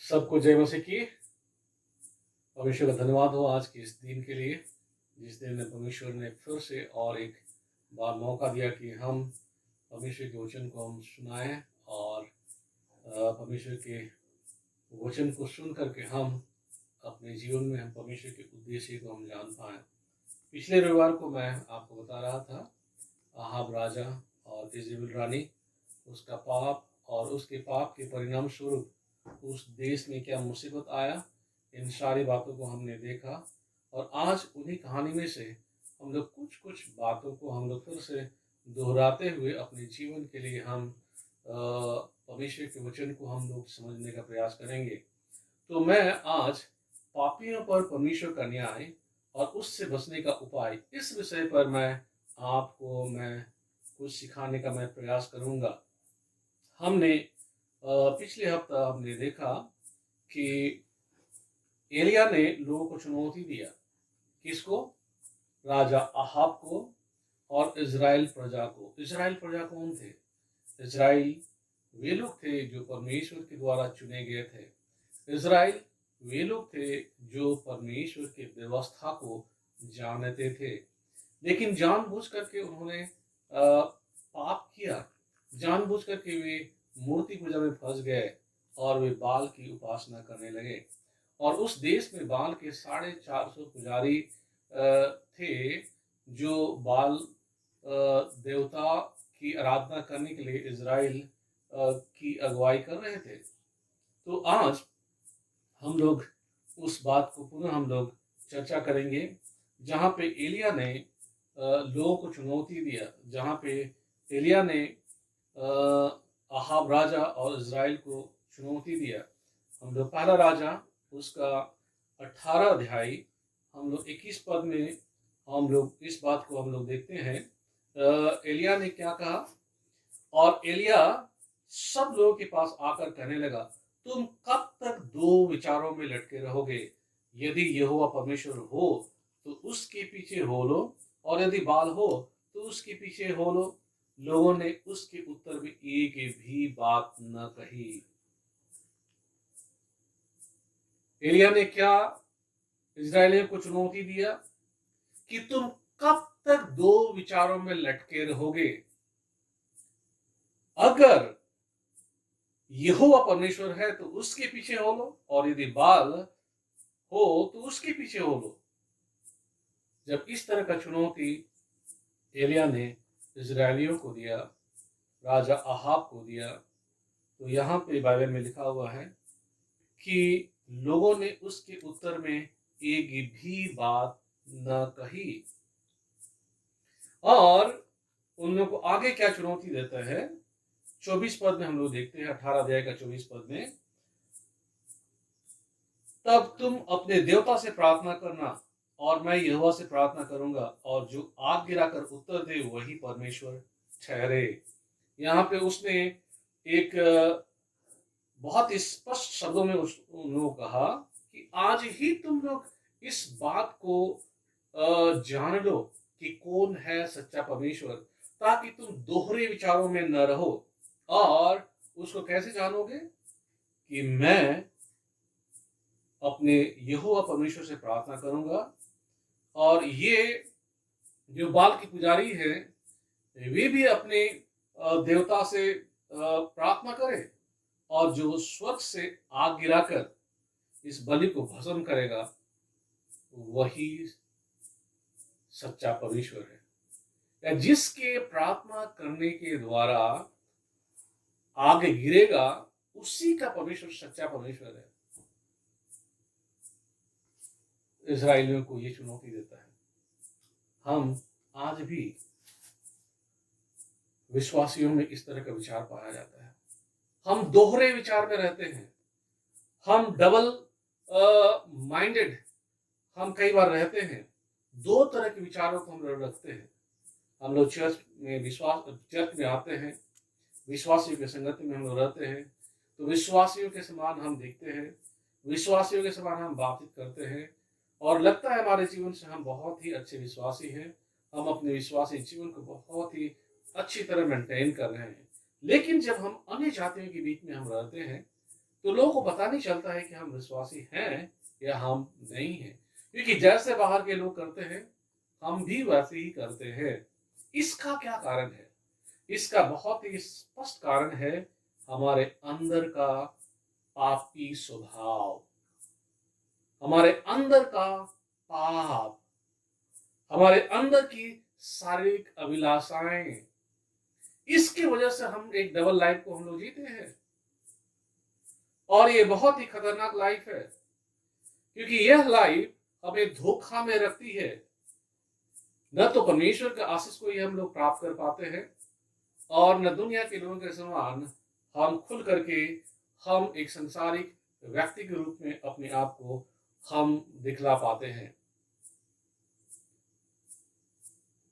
सबको जय मसीह की। परमेश्वर का धन्यवाद हो आज के इस दिन के लिए, जिस दिन परमेश्वर ने फिर से और एक बार मौका दिया कि हम परमेश्वर के वचन को हम सुनाएं और परमेश्वर के वचन को सुन करके हम अपने जीवन में हम परमेश्वर के उद्देश्य को हम जान पाएं। पिछले रविवार को मैं आपको बता रहा था आहाब राजा और इजेबेल रानी, उसका पाप और उसके पाप के परिणाम स्वरूप उस देश में क्या मुसीबत आया, इन सारी बातों को हमने देखा। और आज उन्हीं कहानी में से हम लोग कुछ कुछ बातों को हम लोग फिर से दोहराते हुए अपने जीवन के लिए हम परमेश्वर के वचन को हम लोग समझने का प्रयास करेंगे। तो मैं आज पापियों पर परमेश्वर का न्याय और उससे बचने का उपाय, इस विषय पर मैं कुछ सिखाने का मैं प्रयास करूंगा। हमने पिछले हफ्ता हमने देखा कि एलिया ने लोगों को चुनौती दिया। किसको? राजा आहाब को और इज़राइल प्रजा को। इज़राइल प्रजा कौन थे? इज़राइल वे लोग थे जो परमेश्वर के द्वारा चुने गए थे। इज़राइल वे लोग थे जो परमेश्वर के व्यवस्था को जानते थे, लेकिन जानबूझ करके उन्होंने पाप किया। जानबूझ करके वे मूर्ति पूजा में फंस गए और वे बाल की उपासना करने लगे। और उस देश में बाल के 450 पुजारी थे जो बाल देवता की आराधना करने के लिए इज़राइल की अगुवाई कर रहे थे। तो आज हम लोग उस बात को पुनः हम लोग चर्चा करेंगे जहाँ पे एलिया ने लोगों को चुनौती दिया, जहाँ पे एलिया ने आहाब राजा और इज़राइल को चुनौती दिया। हम लोग पहला राजा उसका 18 अध्याय हम लोग 21 पद में हम लोग इस बात को हम लोग देखते हैं। एलिया ने क्या कहा? और एलिया सब लोगों के पास आकर कहने लगा, तुम कब तक दो विचारों में लटके रहोगे? यदि यहोवा परमेश्वर हो तो उसके पीछे हो लो, और यदि बाल हो तो उसके पीछे हो लो। लोगों ने उसके उत्तर में एक भी बात न कही। एलिया ने क्या इजरायलियों को चुनौती दिया कि तुम कब तक दो विचारों में लटके रहोगे? अगर यहोवा परमेश्वर है तो उसके पीछे हो लो, और यदि बाल हो तो उसके पीछे हो लो। जब इस तरह का चुनौती एलिया ने इजरायलियों को दिया, राजा आहाब को दिया, तो यहाँ पे बाइबल में लिखा हुआ है कि लोगों ने उसके उत्तर में एक भी बात न कही। और उन लोगों को आगे क्या चुनौती देता है? 24 पद में हम लोग देखते हैं, 18 अध्याय का 24 पद में, तब तुम अपने देवता से प्रार्थना करना और मैं यहोवा से प्रार्थना करूंगा, और जो आग गिराकर उत्तर दे वही परमेश्वर ठहरे। यहाँ पे उसने एक बहुत स्पष्ट शब्दों में उन लोगों को कहा कि आज ही तुम लोग इस बात को जान लो कि कौन है सच्चा परमेश्वर, ताकि तुम दोहरे विचारों में न रहो। और उसको कैसे जानोगे? कि मैं अपने यहोवा परमेश्वर से प्रार्थना करूंगा, और ये जो बाल की पुजारी है वे भी अपने देवता से प्रार्थना करें, और जो स्वर्ग से आग गिराकर इस बलि को भस्म करेगा वही सच्चा परमेश्वर है, या जिसके प्रार्थना करने के द्वारा आग गिरेगा उसी का परमेश्वर सच्चा परमेश्वर है। इजरायलियों को ये चुनौती देता है। हम आज भी विश्वासियों में इस तरह का विचार पाया जाता है। हम दोहरे विचार में रहते हैं, हम डबल माइंडेड हम कई बार रहते हैं। दो तरह के विचारों को हम लोग रखते हैं। हम लोग चर्च में आते हैं, विश्वासियों के संगति में हम लोग रहते हैं, तो विश्वासियों के समान हम दिखते हैं, विश्वासियों के समान हम बातचीत करते हैं, और लगता है हमारे जीवन से हम बहुत ही अच्छे विश्वासी हैं, हम अपने विश्वासी जीवन को बहुत ही अच्छी तरह मेंटेन कर रहे हैं। लेकिन जब हम अन्य जातियों के बीच में हम रहते हैं तो लोगों को पता नहीं चलता है कि हम विश्वासी हैं या हम नहीं हैं। क्योंकि जैसे बाहर के लोग करते हैं, हम भी वैसे ही करते हैं। इसका क्या कारण है? इसका बहुत ही स्पष्ट कारण है हमारे अंदर का पापी स्वभाव, हमारे अंदर का पाप, हमारे अंदर की शारीरिक अभिलाषाएं। इसकी वजह से हम एक डबल लाइफ को हम लोग जीते हैं, और ये बहुत ही खतरनाक लाइफ है, क्योंकि यह लाइफ हमें धोखा में रखती है। न तो परमेश्वर के आशीष को ये हम लोग प्राप्त कर पाते हैं, और न दुनिया के लोगों के समान हम खुल करके हम एक संसारिक व्यक्ति के रूप में अपने आप को हम दिखला पाते हैं।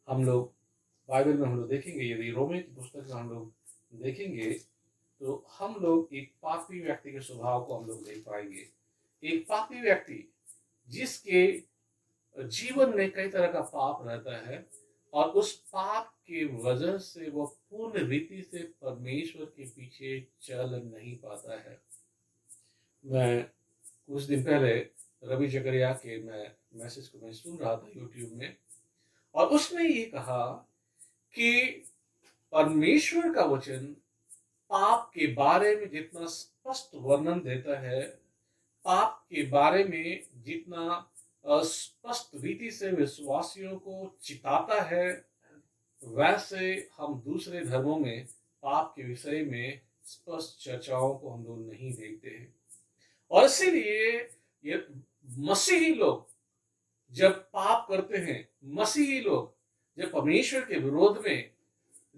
हम लोग बाइबल में हम लोग देखेंगे, यदि रोमियो की पुस्तक में हम लोग देखेंगे, तो हम लोग एक पापी व्यक्ति के स्वभाव को हम लोग देख पाएंगे। एक पापी व्यक्ति जिसके जीवन में कई तरह का पाप रहता है, और उस पाप की वजह से वो पूर्ण रीति से परमेश्वर के पीछे चल नहीं पाता है। मैं कुछ दिन पहले रवि जकरिया के मैं मैसेज को मैं सुन रहा था यूट्यूब में, और उसने ये कहा कि परमेश्वर का वचन पाप के बारे में जितना स्पष्ट वर्णन देता है, पाप के बारे में जितना स्पष्ट रीति से विश्वासियों को चिताता है, वैसे हम दूसरे धर्मों में पाप के विषय में स्पष्ट चर्चाओं को हम लोग नहीं देखते हैं। और इसीलिए ये मसीही लोग जब पाप करते हैं, मसीही लोग जब परमेश्वर के विरोध में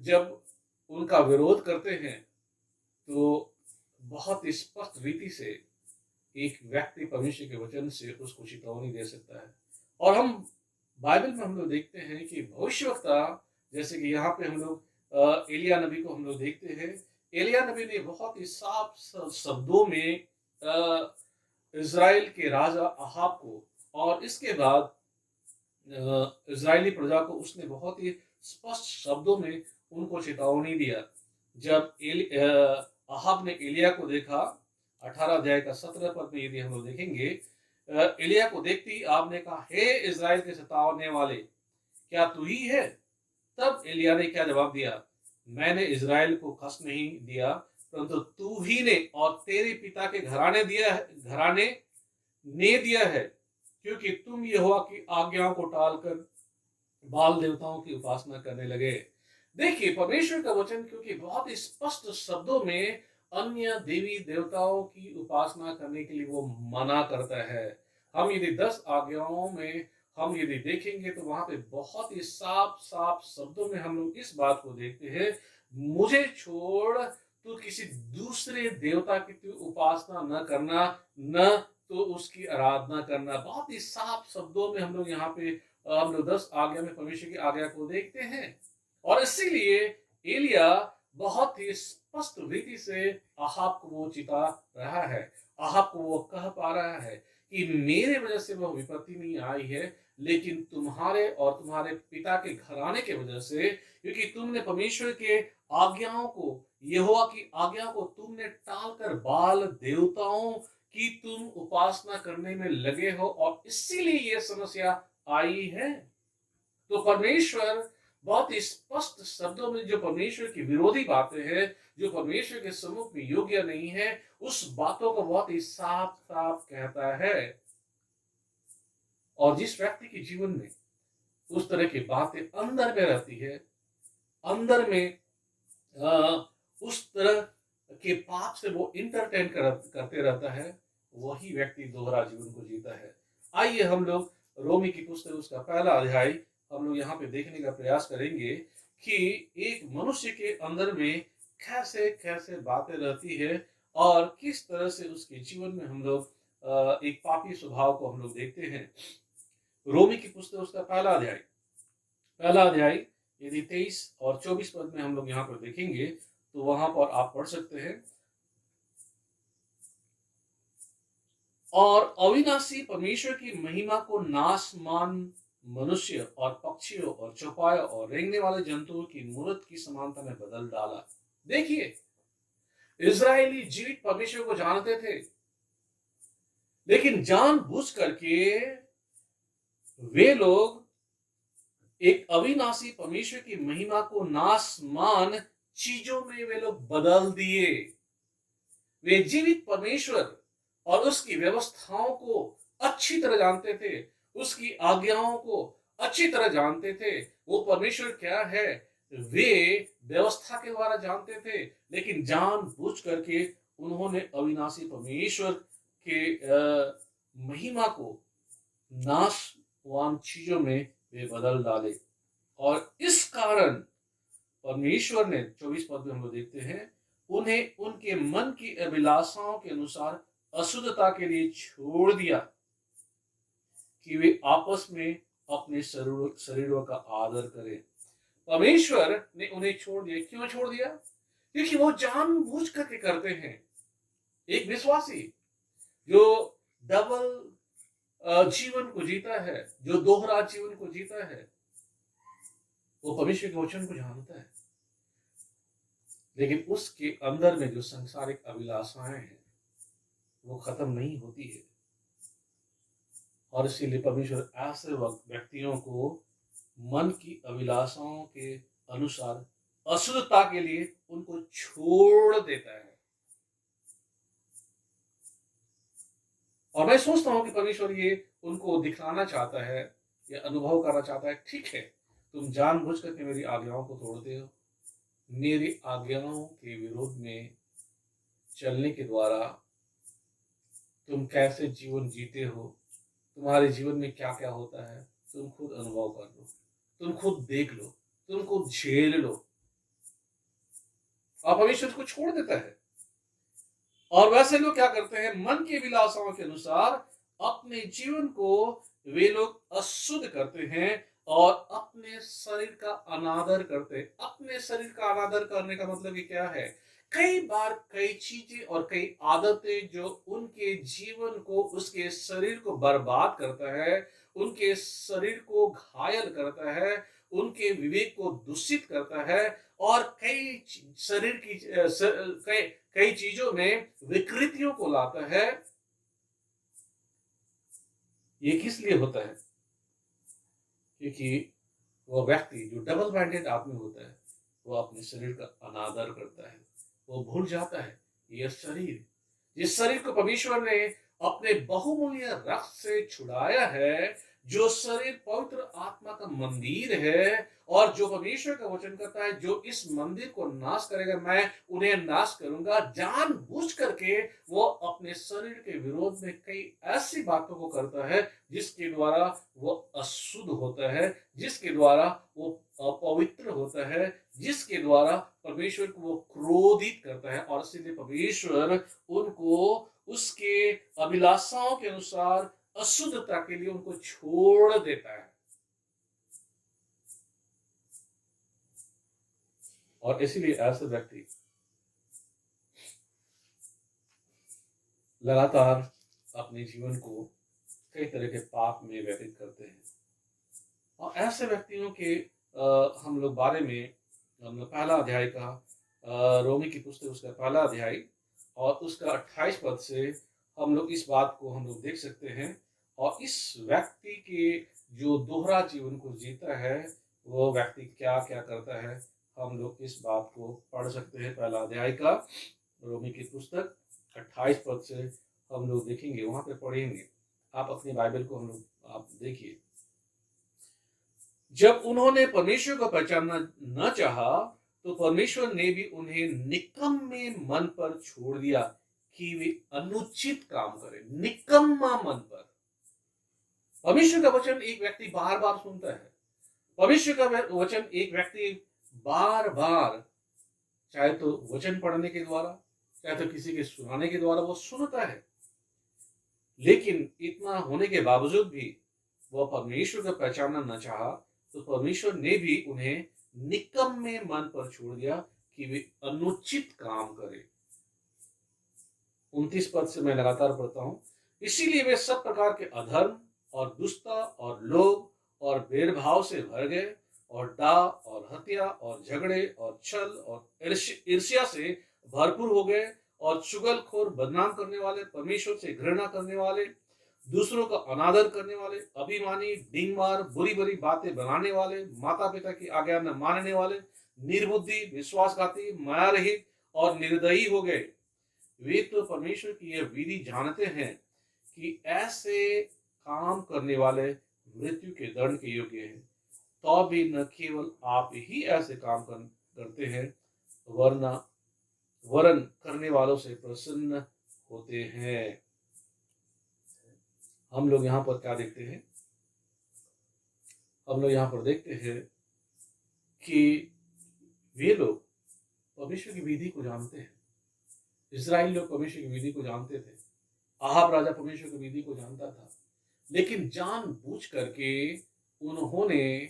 जब उनका विरोध करते हैं, तो बहुत स्पष्ट रीति से एक व्यक्ति परमेश्वर के वचन से उसको चेतावनी दे सकता है। और हम बाइबल में हम लोग देखते हैं कि भविष्यवक्ता, जैसे कि यहाँ पे हम लोग एलिया नबी को हम लोग देखते हैं। एलिया नबी ने बहुत ही साफ शब्दों में इज़राइल के राजा अहाब को, और इसके बाद इज़राइली प्रजा को उसने बहुत ही स्पष्ट शब्दों में उनको चेतावनी दिया। जब अहाब ने एलिया को देखा, 18 अध्याय का 17 पद में यदि हम लोग देखेंगे, एलिया को देखते ही आपने कहा, हे इज़राइल के सतावने वाले, क्या तू ही है? तब एलिया ने क्या जवाब दिया? मैंने इज़राइल को कष्ट नहीं दिया, परंतु तू ही ने और तेरे पिता के घराने ने दिया है, क्योंकि तुम यहोवा की आज्ञाओं को टालकर बाल देवताओं की उपासना करने लगे। देखिए, परमेश्वर का वचन क्योंकि बहुत ही स्पष्ट शब्दों में अन्य देवी देवताओं की उपासना करने के लिए वो मना करता है। हम यदि 10 आज्ञाओं में हम यदि देखेंगे, तो वहां पे बहुत ही साफ साफ शब्दों में हम लोग इस बात को देखते हैं, मुझे छोड़ तू किसी दूसरे देवता की तू उपासना न करना, न तो उसकी आराधना करना। बहुत ही साफ शब्दों में हम लोग यहाँ पे हम लोग 10 आज्ञा में परमेश्वर की आज्ञा को देखते हैं। और इसीलिए एलिया बहुत ही स्पष्ट रीति से अहाब को वो चिता रहा है, अहाब को वो कह पा रहा है कि मेरे वजह से वह विपत्ति नहीं आई है, लेकिन तुम्हारे और तुम्हारे पिता के घराने के वजह से, क्योंकि तुमने परमेश्वर के आज्ञाओं को, यहोवा की आज्ञा को तुमने टालकर बाल देवताओं की तुम उपासना करने में लगे हो, और इसीलिए यह समस्या आई है। तो परमेश्वर बहुत ही स्पष्ट शब्दों में जो परमेश्वर की विरोधी बातें हैं, जो परमेश्वर के सम्मुख में योग्य नहीं है, उस बातों को बहुत ही साफ साफ कहता है। और जिस व्यक्ति के जीवन में उस तरह की बातें अंदर में रहती है, अंदर में उस तरह के पाप से वो इंटरटेन करते रहता है, वही व्यक्ति दोहरा जीवन को जीता है। आइए हम लोग रोमी की पुस्तक उसका पहला अध्याय हम लोग यहाँ पे देखने का प्रयास करेंगे कि एक मनुष्य के अंदर में कैसे कैसे बातें रहती है, और किस तरह से उसके जीवन में हम लोग एक पापी स्वभाव को हम लोग देखते हैं। रोमी की पुस्तक उसका पहला अध्याय यदि 23 और 24 पद में हम लोग यहाँ पर देखेंगे, तो वहां पर आप पढ़ सकते हैं, और अविनाशी परमेश्वर की महिमा को नाशमान मनुष्य और पक्षियों और चौपायों और रेंगने वाले जंतुओं की मूर्त की समानता में बदल डाला। देखिए, इजरायली जीवित परमेश्वर को जानते थे, लेकिन जानबूझ करके वे लोग एक अविनाशी परमेश्वर की महिमा को नासमान चीजों में वे लोग बदल दिए। वे जीवित परमेश्वर और उसकी व्यवस्थाओं को अच्छी तरह जानते थे, उसकी आज्ञाओं को अच्छी तरह जानते थे। वो परमेश्वर क्या है वे व्यवस्था के द्वारा जानते थे, लेकिन जानबूझ करके उन्होंने अविनाशी परमेश्वर के महिमा को नाशवान चीजों में वे बदल डाले। और इस कारण परमेश्वर ने 24 पद में हम लोग देखते हैं, उन्हें उनके मन की अभिलाषाओं के अनुसार अशुद्धता के लिए छोड़ दिया कि वे आपस में अपने शरीरों का आदर करें। परमेश्वर ने उन्हें छोड़ दिया। क्यों छोड़ दिया? क्योंकि वो जानबूझ करके करते हैं। एक विश्वासी जो डबल जीवन को जीता है, जो दोहरा जीवन को जीता है, वो परमेश्वर के वचन को जानता है, लेकिन उसके अंदर में जो सांसारिक अभिलाषाएं हैं वो खत्म नहीं होती है। और इसीलिए परमेश्वर ऐसे व्यक्तियों को मन की अभिलाषाओं के अनुसार अशुद्धता के लिए उनको छोड़ देता है। और मैं सोचता हूं कि परमेश्वर ये उनको दिखाना चाहता है, ये अनुभव करना चाहता है, ठीक है तुम जानबूझ करके मेरी आज्ञाओं को तोड़ते हो, मेरी आज्ञाओं के विरोध में चलने के द्वारा तुम कैसे जीवन जीते हो, तुम्हारे जीवन में क्या क्या होता है, तुम खुद अनुभव कर लो, तुम खुद देख लो, तुम खुद झेल लो। और परमेश्वर को छोड़ देता है। और वैसे लोग क्या करते हैं? मन की विलासाओं के अनुसार अपने जीवन को वे लोग अशुद्ध करते हैं और अपने शरीर का अनादर करते हैं। अपने शरीर का अनादर करने का मतलब ये क्या है? कई बार कई चीजें और कई आदतें जो उनके जीवन को, उसके शरीर को बर्बाद करता है, उनके शरीर को घायल करता है, उनके विवेक को दूषित करता है, और कई शरीर की कई चीजों में विकृतियों को लाता है। ये किस लिए होता है? क्योंकि वह व्यक्ति जो डबल माइंडेड आदमी होता है वो अपने शरीर का अनादर करता है। वो भूल जाता है यह शरीर, जिस शरीर को परमेश्वर ने अपने बहुमूल्य रक्त से छुड़ाया है, जो शरीर पवित्र आत्मा का मंदिर है, और जो परमेश्वर का वचन करता है जो इस मंदिर को नाश करेगा मैं उन्हें नाश करूंगा, जानबूझ करके वो अपने शरीर के विरोध में कई ऐसी बातों को करता है जिसके द्वारा वो अशुद्ध होता है, जिसके द्वारा वो अपवित्र होता है, जिसके द्वारा परमेश्वर को वो क्रोधित करता है। और इसलिए परमेश्वर उनको उसके अभिलाषाओं के अनुसार अशुद्धता के लिए उनको छोड़ देता है। और इसीलिए ऐसे व्यक्ति लगातार अपने जीवन को कई तरह के पाप में व्यतीत करते हैं। और ऐसे व्यक्तियों के हम लोग बारे में हम लोग पहला अध्याय का रोमी की पुस्तक उसका पहला अध्याय और उसका 28 पद से हम लोग इस बात को हम लोग देख सकते हैं। और इस व्यक्ति के जो दोहरा जीवन को जीता है वो व्यक्ति क्या क्या करता है, हम लोग इस बात को पढ़ सकते हैं। पहला अध्याय का रोमी की पुस्तक 28 पद से हम लोग देखेंगे, वहां पे पढ़ेंगे। आप अपनी बाइबल को हम लोग आप देखिए। जब उन्होंने परमेश्वर को पहचानना न चाहा तो परमेश्वर ने भी उन्हें निकम्मे मन पर छोड़ दिया कि वे अनुचित काम करें। निकम्मा मन पर। परमेश्वर का वचन एक व्यक्ति बार बार सुनता है। परमेश्वर का वचन एक व्यक्ति बार बार, चाहे तो वचन पढ़ने के द्वारा, चाहे तो किसी के सुनाने के द्वारा वो सुनता है, लेकिन इतना होने के बावजूद भी वह परमेश्वर को पहचानना न चाहा तो परमेश्वर ने भी उन्हें निकम्मे मन पर छोड़ दिया कि वे अनुचित काम करें। 29 पद से मैं लगातार पढ़ता हूं। इसीलिए वे सब प्रकार के अधर्म और दुष्टता और लोभ और भेदभाव से भर गए, और डाह और हत्या और झगड़े और छल और ईर्ष्या से भरपूर हो गए और चुगलखोर, बदनाम करने वाले, परमेश्वर से घृणा करने वाले, दूसरों का अनादर करने वाले, अभिमानी, डींगमार, बुरी बुरी बातें बनाने वाले, माता पिता की आज्ञा न मानने वाले, निर्बुद्धि, विश्वासघाती, माया रहित और निर्दयी हो गए। वे तो परमेश्वर की यह विधि जानते हैं कि ऐसे काम करने वाले मृत्यु के दंड के योग्य हैं। तो भी न केवल आप ही ऐसे काम करते हैं, वरना वरन करने वालों से प्रसन्न होते हैं। हम लोग यहाँ पर क्या देखते हैं? हम लोग यहाँ पर देखते हैं कि वे लोग परमेश्वर की विधि को जानते हैं। इस्राएल लोग परमेश्वर की विधि को जानते थे। आहाब राजा परमेश्वर की विधि को जानता था, लेकिन जानबूझ करके उन्होंने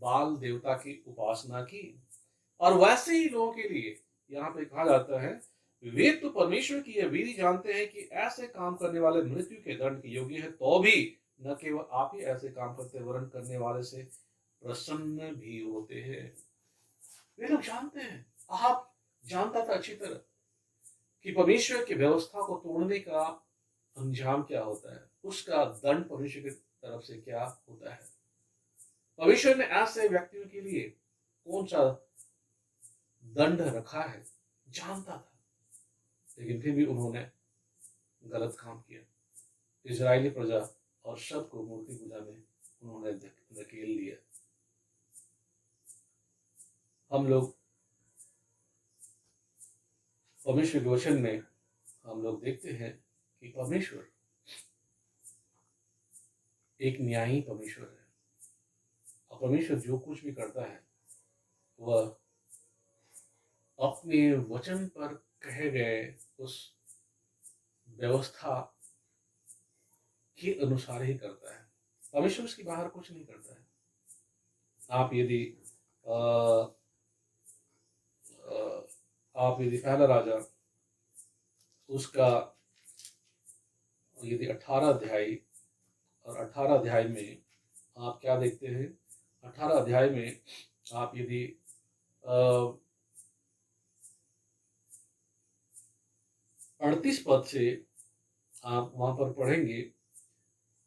बाल देवता की उपासना की। और वैसे ही लोगों के लिए यहाँ पे कहा जाता है, वे तो परमेश्वर की यह विधि जानते हैं कि ऐसे काम करने वाले मृत्यु के दंड के योग्य है, तो भी न केवल आप ही ऐसे काम करते वरन करने वाले से प्रसन्न भी होते हैं। वे लोग जानते हैं, आप जानता था अच्छी तरह कि परमेश्वर की व्यवस्था को तोड़ने का अंजाम क्या होता है, उसका दंड परमेश्वर की तरफ से क्या होता है। परमेश्वर ने ऐसे व्यक्तियों के लिए कौन सा दंड रखा है जानता था, लेकिन फिर भी उन्होंने गलत काम किया। इजरायली प्रजा और सबको मूर्ति पूजा में उन्होंने धकेल दिया। हम लोग परमेश्वर के वचन में हम लोग देखते हैं कि परमेश्वर एक न्यायी परमेश्वर है, और परमेश्वर जो कुछ भी करता है वह अपने वचन पर कहे गए उस व्यवस्था के अनुसार ही करता है। परमेश्वर उसके बाहर कुछ नहीं करता है। आप यदि पहला राजा उसका यदि 18 अध्याय और 18 अध्याय में आप क्या देखते हैं? 18 अध्याय में आप यदि 38 पद से आप वहां पर पढ़ेंगे,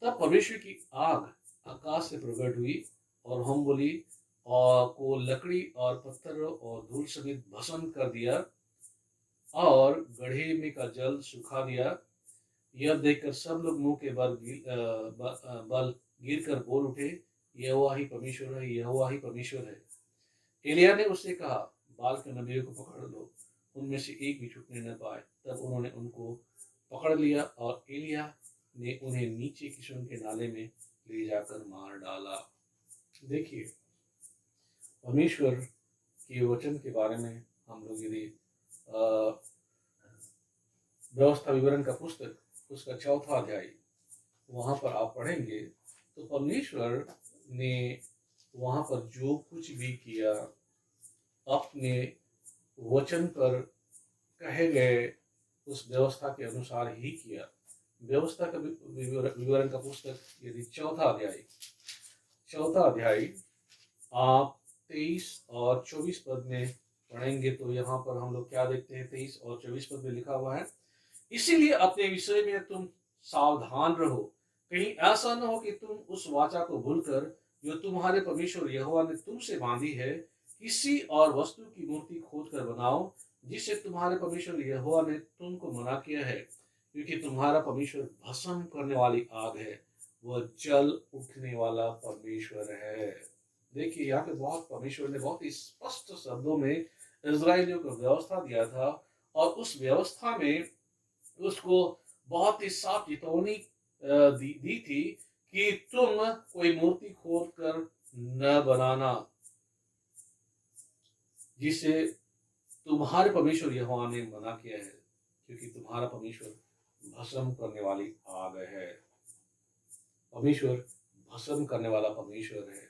तब परमेश्वर की आग आकाश से प्रकट हुई और हम बोली और को लकड़ी और पत्थर और धूल समेत भस्म कर दिया और गड्ढे में का जल सुखा दिया। यह देखकर सब लोग मुंह के बल गिर कर बोल उठे, यहोवा ही परमेश्वर है, यहोवा ही परमेश्वर है। एलिया ने उससे कहा, बाल के नबियों को पकड़ लो, उनमें से एक भी छूटने न पाए। तब उन्होंने उनको पकड़ लिया और एलिया ने उन्हें नीचे किशोन के नाले में ले जाकर मार डाला। देखिए, परमेश्वर के वचन के बारे में हम लोग यदि व्यवस्था विवरण का पुस्तक उसका 4था अध्याय वहां पर आप पढ़ेंगे, तो परमेश्वर ने वहां पर जो कुछ भी किया अपने वचन पर कहे गए उस व्यवस्था के अनुसार ही किया। व्यवस्था का विवरण का पुस्तक यदि 4था अध्याय आप 23 और 24 पद में पढ़ेंगे, तो यहाँ पर हम लोग क्या देखते हैं? 23 और 24 पद में लिखा हुआ है, इसीलिए अपने विषय में तुम सावधान रहो, कहीं ऐसा न हो कि तुम उस वाचा को भूलकर जो तुम्हारे परमेश्वर यहोवा ने तुमसे बांधी है, किसी और वस्तु की मूर्ति खोद कर बनाओ, जिससे तुम्हारे परमेश्वर यहोवा ने तुमको मना किया है। क्योंकि तुम्हारा परमेश्वर भस्म करने वाली आग है, वह जल उठने वाला परमेश्वर है। देखिए, यहाँ पे परमेश्वर ने बहुत ही स्पष्ट शब्दों में इजराइलियों को व्यवस्था दिया था, और उस व्यवस्था में उसको बहुत ही साफ चेतावनी दी थी कि तुम कोई मूर्ति खोद कर न बनाना, जिसे तुम्हारे परमेश्वर यहोवा ने मना किया है, क्योंकि तुम्हारा परमेश्वर भस्म करने वाली आग है। परमेश्वर भस्म करने वाला परमेश्वर है।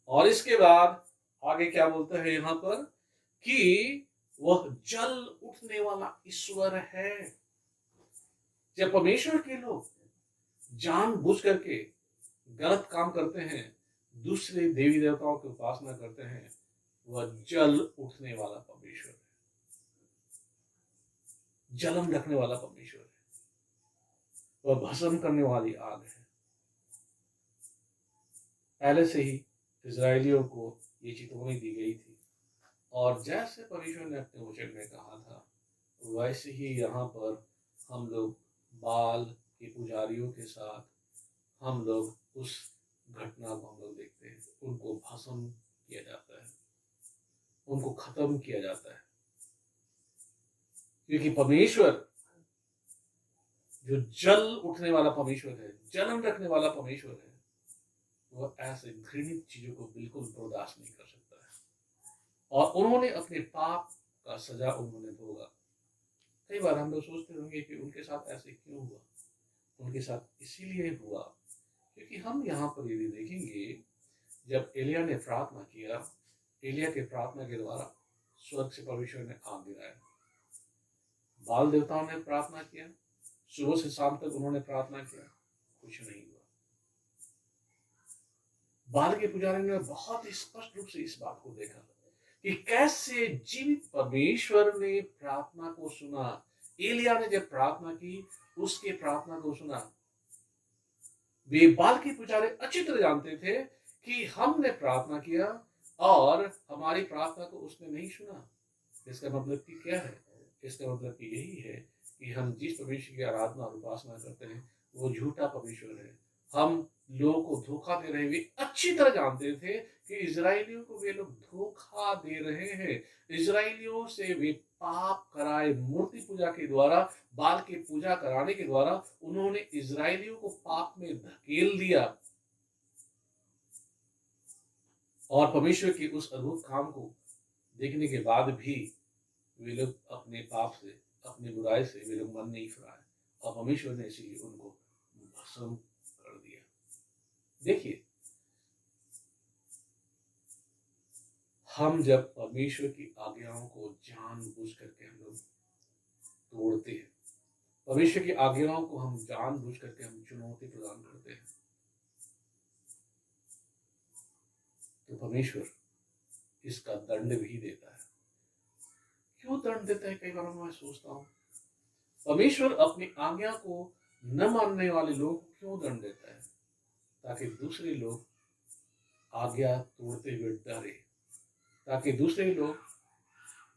और इसके बाद आगे क्या बोलता है यहाँ पर कि वह जल उठने वाला ईश्वर है। जब परमेश्वर के लोग जानबूझ करके गलत काम करते हैं, दूसरे देवी देवताओं की उपासना करते हैं, वह जल उठने वाला परमेश्वर है। जलन रखने वाला परमेश्वर है, वह भस्म करने वाली आग है। पहले से ही इजरायलियों को ये चेतावनी दी गई थी, और जैसे परमेश्वर ने अपने वचन में कहा था, वैसे ही यहाँ पर हम लोग बाल के पुजारियों के साथ हम लोग उस घटना को हम लोग देखते हैं। उनको भस्म किया जाता है, उनको खत्म किया जाता है, क्योंकि परमेश्वर जो जल उठने वाला परमेश्वर है, जलन रखने वाला परमेश्वर है, वह ऐसे घृणित चीजों को बिल्कुल बर्दाश्त नहीं कर सकता है। और उन्होंने अपने पाप का सजा उन्होंने भोगा। कई बार हम लोग सोचते होंगे कि उनके साथ ऐसे क्यों हुआ। उनके साथ इसीलिए हुआ क्योंकि हम यहाँ पर यदि देखेंगे, जब एलिया ने प्रार्थना किया, एलिया के प्रार्थना के द्वारा स्वर्ग से परमेश्वर ने आग गिराया। बाल देवताओं ने प्रार्थना किया, सुबह से शाम तक उन्होंने प्रार्थना किया, कुछ नहीं हुआ। बाल के पुजारी ने बहुत ही स्पष्ट रूप से इस बात को देखा कि कैसे जीवित परमेश्वर ने प्रार्थना को सुना। एलिया ने जब प्रार्थना की, उसके प्रार्थना को सुना। वे बाल के पुजारी अच्छी तरह जानते थे कि हमने प्रार्थना किया और हमारी प्रार्थना को उसने नहीं सुना। इसका मतलब कि क्या है? इसका मतलब कि यही है कि हम जिस परमेश्वर की आराधना और उपासना करते हैं, वो झूठा परमेश्वर है। हम लोगों को धोखा दे रहे हैं। वे अच्छी तरह जानते थे कि इजरायलियों को वे लोग धोखा दे रहे हैं। इजरायलियों से वे पाप कराए, मूर्ति पूजा के द्वारा, बाल की पूजा कराने के द्वारा उन्होंने इजरायलियों को पाप में धकेल दिया। और परमेश्वर के उस अद्भुत काम को देखने के बाद भी वे लोग अपने पाप से, अपनी बुराई से वे लोग मन नहीं फिराए, और परमेश्वर ने इसीलिए उनको भस्म कर दिया। देखिए, हम जब परमेश्वर की आज्ञाओं को जानबूझ करके हम लोग तोड़ते हैं, परमेश्वर की आज्ञाओं को हम जानबूझ करके हम चुनौती प्रदान करते हैं, तो परमेश्वर इसका दंड भी देता है। क्यों दंड देता है? कई बार मैं सोचता हूँ, परमेश्वर अपनी आज्ञा को न मानने वाले लोगों को क्यों दंड देता है? ताकि दूसरे लोग आज्ञा तोड़ते हुए डरे, ताकि दूसरे लोग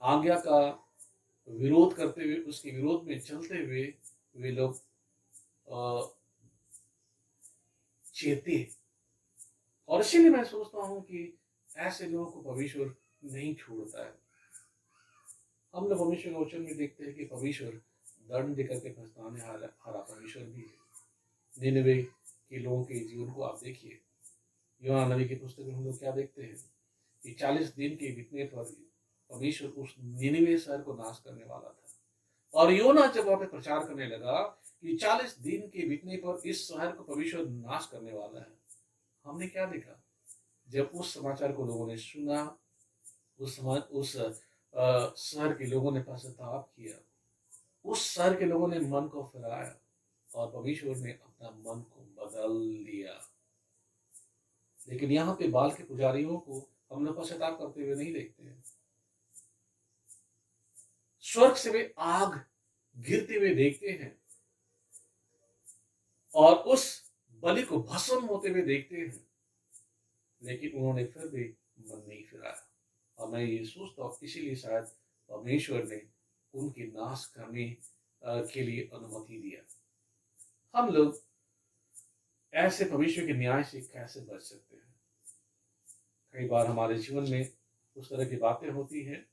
आज्ञा का विरोध करते हुए, उसके विरोध में चलते हुए वे लोग चेते। और इसीलिए मैं सोचता हूँ कि ऐसे लोगों को परमेश्वर नहीं छोड़ता है। हम लोग परमेश्वर के वचन में देखते हैं कि परमेश्वर दंड देकर के फंसाने हारा परमेश्वर भी है। निनवे के लोगों के जीवन को आप देखिए। योना नबी की पुस्तक में हम लोग क्या देखते हैं कि 40 दिन के बीतने पर परमेश्वर उस निनवे शहर को नाश करने वाला था। और योना जब वहां पे प्रचार करने लगा कि 40 दिन के बीतने पर इस शहर को परमेश्वर नाश करने वाला है, हमने क्या देखा? जब उस समाचार को लोगों ने सुना, उस शहर के लोगों ने पश्चाताप किया, उस शहर के लोगों ने मन को फिराया, और परमेश्वर ने अपना मन को बदल दिया। लेकिन यहाँ पे बाल के पुजारियों को हम लोग पश्चाताप करते हुए नहीं देखते हैं। स्वर्ग से वे आग गिरते हुए देखते हैं और उस बलि को भस्म होते हुए देखते हैं, लेकिन उन्होंने फिर भी मन नहीं फिराया। और मैं ये सोचता हूँ इसीलिए शायद परमेश्वर ने उनके नाश करने के लिए अनुमति दिया। हम लोग ऐसे परमेश्वर के न्याय से कैसे बच सकते हैं? कई बार हमारे जीवन में उस तरह की बातें होती हैं।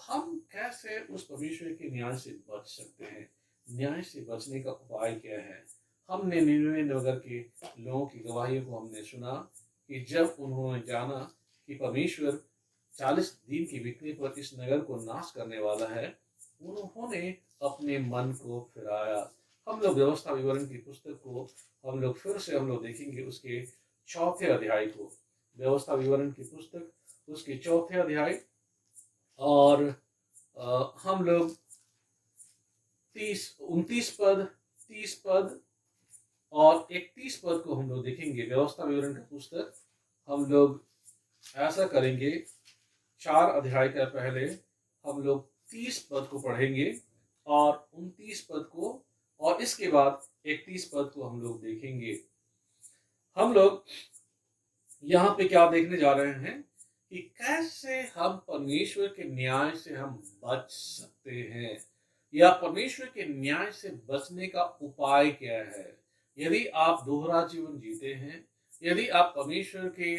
हम कैसे उस परमेश्वर के न्याय से बच सकते हैं? न्याय से बचने का उपाय क्या है? हमने निनवे नगर के लोगों की गवाहियों को हमने सुना कि जब उन्होंने जाना कि परमेश्वर 40 दिन के बीतने पर इस नगर को नाश करने वाला है, उन्होंने अपने मन को फिराया। हम लोग व्यवस्था विवरण की पुस्तक को हम लोग फिर से हम लोग देखेंगे, उसके 4थे अध्याय को, व्यवस्था विवरण की पुस्तक उसके 4थे अध्याय, और हम लोग 29 पद, 30 पद और 31 पद को हम लोग देखेंगे। व्यवस्था विवरण की पुस्तक हम लोग ऐसा करेंगे, 4 अध्याय का पहले हम लोग 30 पद को पढ़ेंगे और 29 पद को, और इसके बाद 31 पद को हम लोग देखेंगे। हम लोग यहाँ पे क्या देखने जा रहे हैं कि कैसे हम परमेश्वर के न्याय से हम बच सकते हैं, या परमेश्वर के न्याय से बचने का उपाय क्या है। यदि आप दोहरा जीवन जीते हैं, यदि आप परमेश्वर के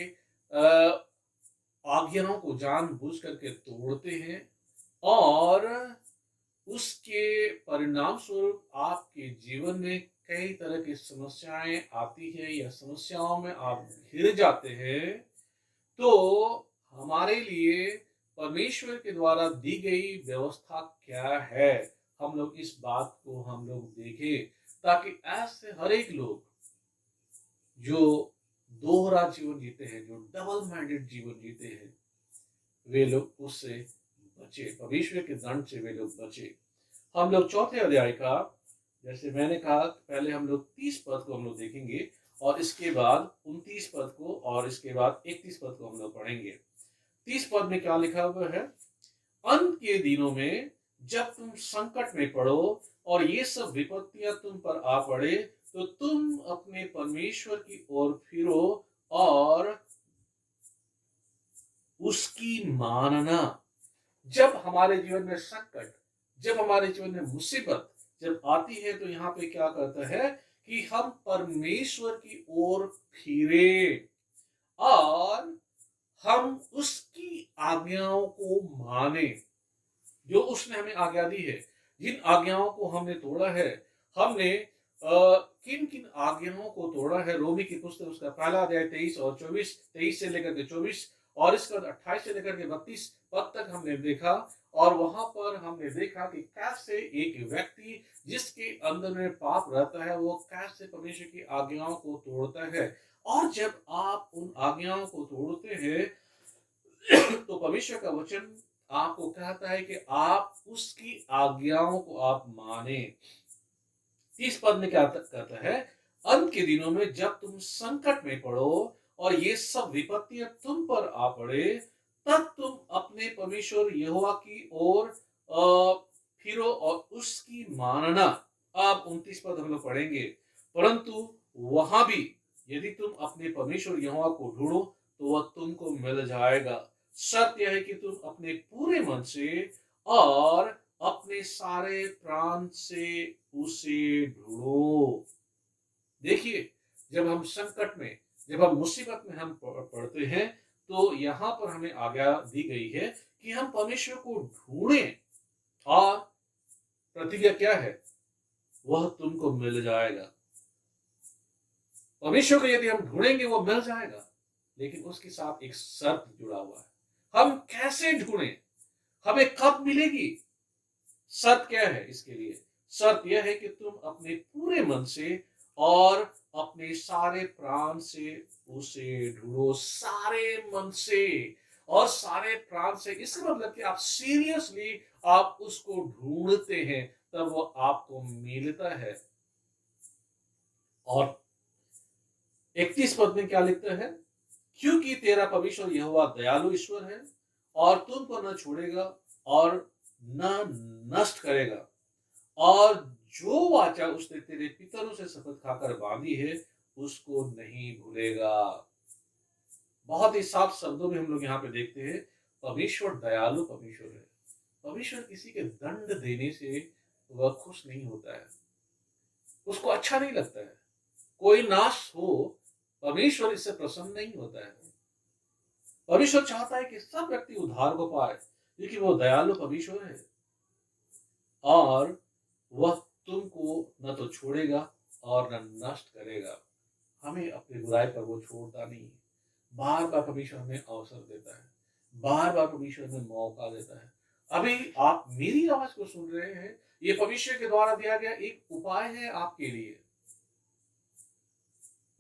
आज्ञाओं को जानबूझ करके तोड़ते हैं, और उसके परिणाम स्वरूप आपके जीवन में कई तरह की समस्याएं आती है, या समस्याओं में आप घिर जाते हैं, तो हमारे लिए परमेश्वर के द्वारा दी गई व्यवस्था क्या है, हम लोग इस बात को हम लोग देखें, ताकि ऐसे हर एक लोग जो दोहरा जीवन जीते हैं, जो डबल माइंडेड जीवन जीते हैं, वे लोग उससे बचे, परमेश्वर के दंड से वे लोग बचे। हम लोग चौथे अध्याय का, जैसे मैंने कहा, पहले हम लोग 30 पद को हम लोग देखेंगे, और इसके बाद 29 पद को, और इसके बाद 31 पद को हम लोग पढ़ेंगे। 30 पद में क्या लिखा हुआ है? अंत के दिनों में जब तुम संकट में पड़ो और ये सब विपत्तियां तुम पर आ पड़े, तो तुम अपने परमेश्वर की ओर फिरो और उसकी मानना। जब हमारे जीवन में संकट, जब हमारे जीवन में मुसीबत जब आती है, तो यहाँ पे क्या करता है कि हम परमेश्वर की ओर फिरे और हम उसकी आज्ञाओं को माने, जो उसने हमें आज्ञा दी है। जिन आज्ञाओं को हमने तोड़ा है, हमने किन किन आज्ञाओं को तोड़ा है, रोमी की पुस्तक उसका पहला अध्याय 23 और 24, 23 से लेकर के 24, और इसके बाद 28 से लेकर के 32 पद तक हमने देखा। और वहां पर हमने देखा कि कैसे एक व्यक्ति जिसके अंदर में पाप रहता है, वो कैसे परमेश्वर की आज्ञाओं को तोड़ता है। और जब आप उन आज्ञाओं को तोड़ते हैं, तो परमेश्वर का वचन आपको कहता है कि आप उसकी आज्ञाओं को आप माने। इस पद में क्या कहता है? अंत के दिनों में जब तुम संकट में पड़ो और ये सब विपत्तियां तुम पर आ पड़े, तब तुम अपने परमेश्वर यहोवा की ओर फिरो और उसकी मानना। अब 29 पद हम लोग पढ़ेंगे। परंतु वहां भी यदि तुम अपने परमेश्वर यहोवा को ढूंढो, तो वह तुमको मिल जाएगा। शर्त यह है कि तुम अपने पूरे मन से और अपने सारे प्राण से उसे ढूंढो। देखिए, जब हम संकट में, जब हम मुसीबत में हम पड़ते हैं, तो यहाँ पर हमें आज्ञा दी गई है कि हम परमेश्वर को ढूंढें, और प्रतिज्ञा क्या है? वह तुमको मिल जाएगा। परमेश्वर को यदि हम ढूंढेंगे, वो मिल जाएगा, लेकिन उसके साथ एक शर्त जुड़ा हुआ है। हम कैसे ढूंढें, हमें कब मिलेगी? शर्त क्या है इसके लिए? शर्त यह है कि तुम अपने पूरे मन से और अपने सारे प्राण से उसे ढूंढो। सारे मन से और सारे प्राण से, इसका मतलब कि आप सीरियसली आप उसको ढूंढते हैं, तब वो आपको मिलता है। और 31 पद में क्या लिखता है? क्योंकि तेरा परमेश्वर यहोवा दयालु ईश्वर है और तुमको न छोड़ेगा और न नष्ट करेगा, और जो वाचा उसने तेरे पितरों से शपथ खाकर बांधी है, उसको नहीं भूलेगा। बहुत ही साफ शब्दों में हम लोग यहाँ पे देखते हैं, परमेश्वर दयालु परमेश्वर है। परमेश्वर किसी के दंड देने से वह खुश नहीं होता है, उसको अच्छा नहीं लगता है। कोई नाश हो, परमेश्वर इससे प्रसन्न नहीं होता है। परमेश्वर चाहता है कि सब व्यक्ति उद्धार को पाए, क्योंकि वो दयालु परमेश्वर है, और वह तुमको न तो छोड़ेगा और न नष्ट करेगा। हमें अपनी बुराई पर वो छोड़ता नहीं है। बार बार परमेश्वर हमें अवसर देता है, बार बार परमेश्वर हमें मौका देता है। अभी आप मेरी आवाज को सुन रहे हैं, ये परमेश्वर के द्वारा दिया गया एक उपाय है आपके लिए।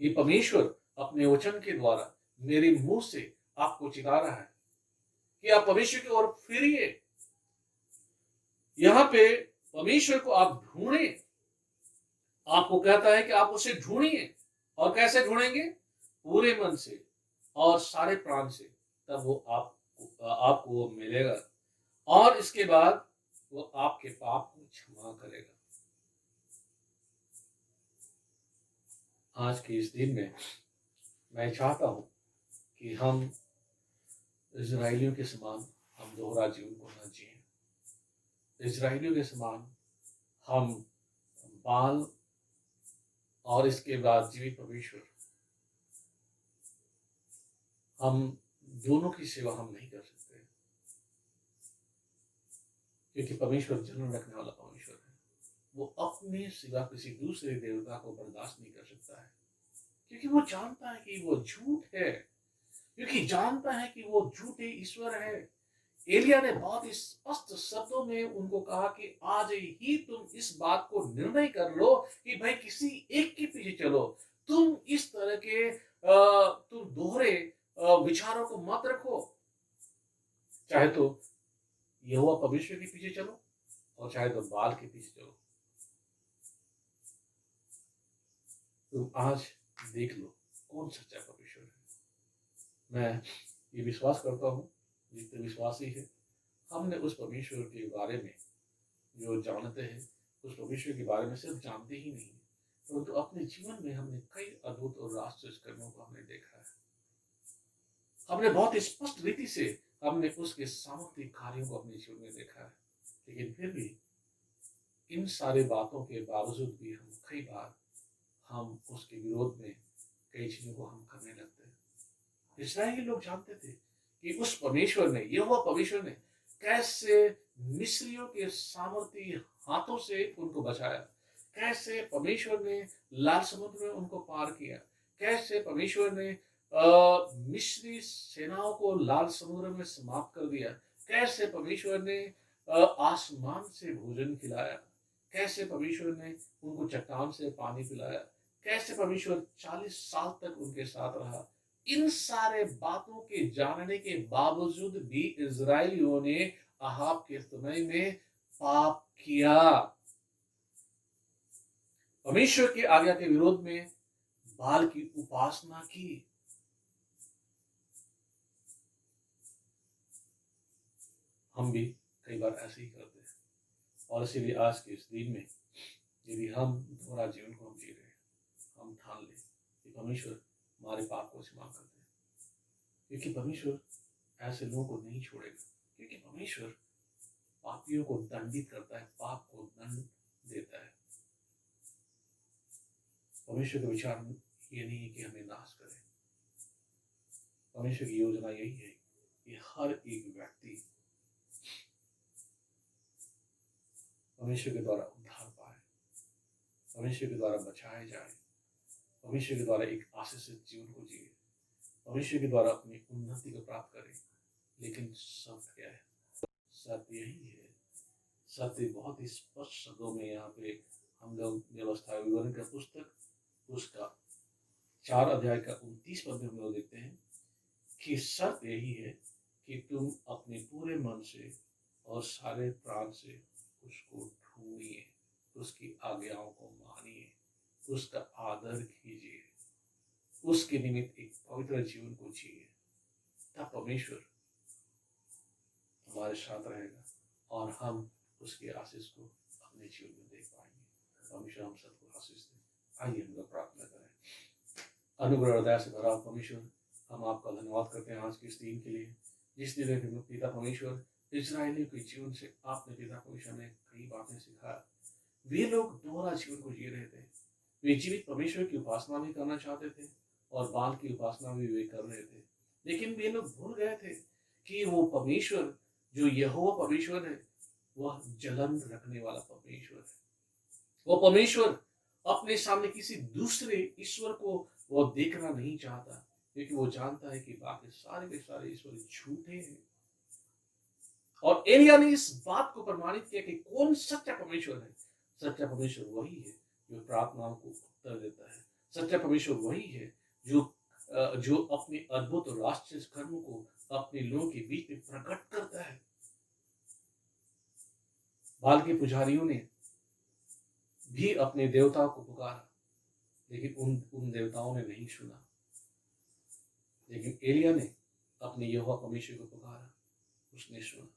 ये परमेश्वर अपने वचन के द्वारा मेरे मुंह से आपको चिता रहा है कि आप परमेश्वर की ओर फिरिए। यहाँ पे परमेश्वर को आप ढूंढें, आपको कहता है कि आप उसे ढूंढिए। और कैसे ढूंढेंगे? पूरे मन से और सारे प्राण से, तब वो आपको वो मिलेगा। और इसके बाद वो आपके पाप क्षमा करेगा। आज के इस दिन में मैं चाहता हूँ कि हम इजराइलियों के समान हम दोहरा जीवन को न जिए। इजराइलियों के समान हम बाल और इसके बाद जीवित परमेश्वर, हम दोनों की सेवा हम नहीं कर सकते, क्योंकि परमेश्वर जन्म रखने वाला परमेश्वर है। वो अपने सिवा किसी दूसरे देवता को बर्दाश्त नहीं कर सकता है, क्योंकि वो जानता है कि वो झूठ है, क्योंकि जानता है कि वो झूठे ईश्वर है। एलिया ने बहुत ही स्पष्ट शब्दों में उनको कहा कि आज ही तुम इस बात को निर्णय कर लो कि भाई किसी एक के पीछे चलो। तुम इस तरह के तुम दोहरे विचारों को मत रखो। चाहे तो यहोवा परमेश्वर के पीछे चलो और चाहे तो बाल के पीछे चलो। तुम आज देख लो कौन सच्चा परमेश्वर है। मैं ये विश्वास करता हूँ, जितने विश्वासी है, हमने उस परमेश्वर के बारे में जो जानते हैं, उस परमेश्वर के बारे में सिर्फ जानते ही नहीं, परंतु अपने जीवन में हमने कई अद्भुत और आश्चर्य कर्मों को हमने देखा है। हमने बहुत ही स्पष्ट रीति से हमने उसके सामर्थ्य कार्यों को अपने जीवन में देखा है। लेकिन फिर भी इन सारे बातों के बावजूद भी हम कई बार हम उसके विरोध में कई चीजों को हम करने लगते हैं। इस्राएली लोग जानते थे कि उस परमेश्वर ने, यहोवा परमेश्वर ने कैसे मिस्रियों के सामर्थ्य हाथों से उनको बचाया, कैसे परमेश्वर ने लाल समुद्र में उनको पार किया, कैसे परमेश्वर ने मिस्री सेनाओं को लाल समुद्र में समाप्त कर दिया, कैसे परमेश्वर ने आसमान से भोजन खिलाया, कैसे परमेश्वर ने उनको चट्टान से पानी पिलाया, कैसे परमेश्वर 40 साल तक उनके साथ रहा। इन सारे बातों के जानने के बावजूद भी इजराइलियों ने अहाब के समय में पाप किया, परमेश्वर की आज्ञा के विरोध में बाल की उपासना की। हम भी कई बार ऐसे ही करते हैं, और इसीलिए आज के इस दिन में यदि हम दोहरा जीवन को हम जी रहे हैं, हम ठान लें कि परमेश्वर हमारे पाप को क्षमा कर दे, क्योंकि परमेश्वर ऐसे लोगों को नहीं छोड़ेगा, क्योंकि परमेश्वर पापियों को दंडित करता है, पाप को दंड देता है। परमेश्वर का विचार ये नहीं है कि हमें नाश करें। परमेश्वर की योजना यही है कि हर एक व्यक्ति परमेश्वर के द्वारा उद्धार पाए, परमेश्वर के द्वारा बचाए जाए, परमेश्वर के द्वारा एक आशीषित जीवन को जिए, परमेश्वर के द्वारा अपनी उन्नति को प्राप्त करें। लेकिन सत्य क्या है? सत्य यही है। सत्य बहुत ही स्पष्ट शब्दों में यहाँ पे हम लोग व्यवस्था विवरण का पुस्तक उसका 4 अध्याय का 29 पद में हम लोग देखते हैं कि सत्य यही है कि तुम अपने पूरे मन से और सारे प्राण से उसको ढूंढिए, उसकी आज्ञाओं को मानिए, उसका आदर कीजिए, उसके निमित्त एक पवित्र जीवन को जिए। तब परमेश्वर हमारे साथ रहेगा और हम उसके आशीष को अपने जीवन में देख पाएंगे। परमेश्वर हम सबको आशीष दे। आइए हम लोग प्रार्थना करें। अनुग्रह हृदय से भरा परमेश्वर, हम आपका धन्यवाद करते हैं आज के इस दिन के लिए, जिस दिन पिता परमेश्वर इजराइलियों के जीवन से आपने पिता परमेश्वर ने कई बातें सिखाया। वे लोग दोहरा जीवन को जी रहे थे। वे जीवित परमेश्वर की उपासना भी करना चाहते थे और बाल की उपासना भी वे कर रहे थे, लेकिन वे लोग भूल गए थे कि वो परमेश्वर जो यहोवा परमेश्वर है, वह जलन रखने वाला परमेश्वर है। वो परमेश्वर अपने सामने किसी दूसरे ईश्वर को वो देखना नहीं चाहता, क्योंकि वो जानता है कि बाकी सारे के सारे ईश्वर झूठे हैं। और एलिया ने इस बात को प्रमाणित किया कि कौन सच्चा परमेश्वर है। सच्चा परमेश्वर वही है जो प्रार्थनाओं को उत्तर देता है। सच्चा परमेश्वर वही है जो अपने अद्भुत और आश्चर्य कर्मों को अपने लोगों के बीच में प्रकट करता है। बाल के पुजारियों ने भी अपने देवताओं को पुकारा, लेकिन उन देवताओं ने नहीं सुना। लेकिन एलिया ने अपने यहोवा परमेश्वर को पुकारा, उसने सुना।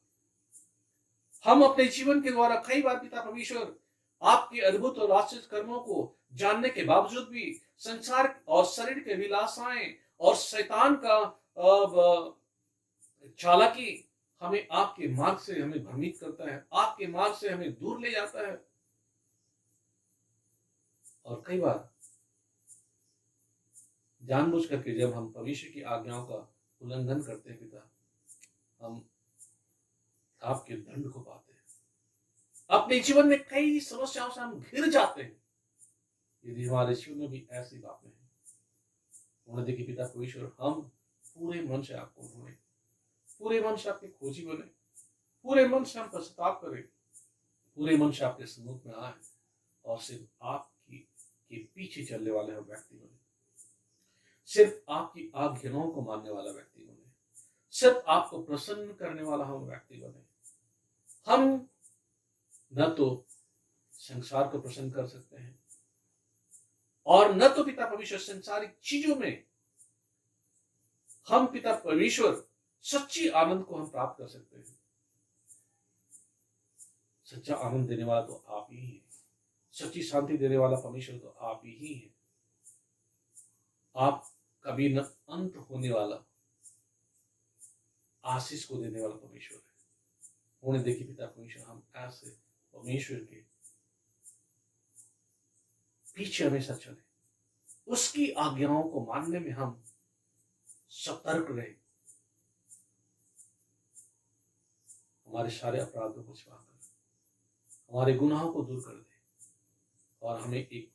हम अपने जीवन के द्वारा कई बार पिता परमेश्वर आपके अद्भुत और आश्चर्य कर्मों को जानने के बावजूद भी संसार और शरीर के विलासाएं और शैतान का चालाकी हमें आपके मार्ग से हमें भ्रमित करता है, आपके मार्ग से हमें दूर ले जाता है। और कई बार जानबूझ करके जब हम परमेश्वर की आज्ञाओं का उल्लंघन करते हैं पिता, हम आपके दंड को पाते हैं। अपने जीवन में कई समस्याओं से हम घिर जाते हैं। यदि हमारे जीवन में भी ऐसी बातें हैं, उन्हें देखिए पिता परमेश्वर, हम पूरे मन से आपको ढूंढे, पूरे मन से आपके खोजी बने, पूरे मन से हम पश्चाताप करें, पूरे मन से आपके सम्मुख में आए और सिर्फ आपकी के पीछे चलने वाले हम व्यक्ति बने, सिर्फ आपकी आज्ञाओं को मानने वाला व्यक्ति बने, सिर्फ आपको प्रसन्न करने वाला हम व्यक्ति बने। हम न तो संसार को प्रसन्न कर सकते हैं और न तो पिता परमेश्वर संसारिक चीजों में हम पिता परमेश्वर सच्ची आनंद को हम प्राप्त कर सकते हैं। सच्चा आनंद देने वाला तो आप ही हैं, सच्ची शांति देने वाला परमेश्वर तो आप ही हैं। आप कभी न अंत होने वाला आशीष को देने वाला परमेश्वर है। उन्हें देखिए पिता परमेश्वर, हम ऐसे परमेश्वर के पीछे हमेशा चले, उसकी आज्ञाओं को मानने में हम सतर्क रहे, हमारे सारे अपराधों को क्षमा कर, हमारे गुनाहों को दूर कर दे और हमें एक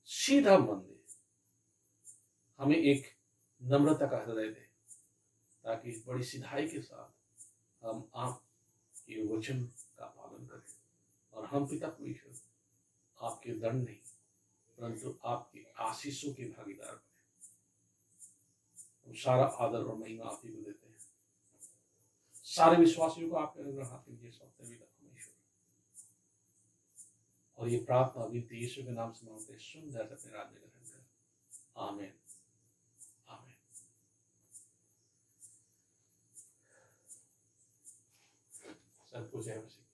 सीधा मन दे, हमें एक नम्रता का हृदय दे, ताकि बड़ी सिधाई के साथ हम आपके वचन का पालन करें और हम पिता परमेश्वर आपके दंड नहीं परंतु आपके आशीषों के भागीदार बने। हम सारा आदर और महिमा आप ही को देते हैं। सारे विश्वासियों को आपके अनुग्रह हाथ लीजिए सौंपते पिता परमेश्वर, और ये प्रार्थना विनती यीशु के नाम से मांगते सुंदर अपने राज्य ग्रहण कर। आमीन आमीन। सबको जय मसीह।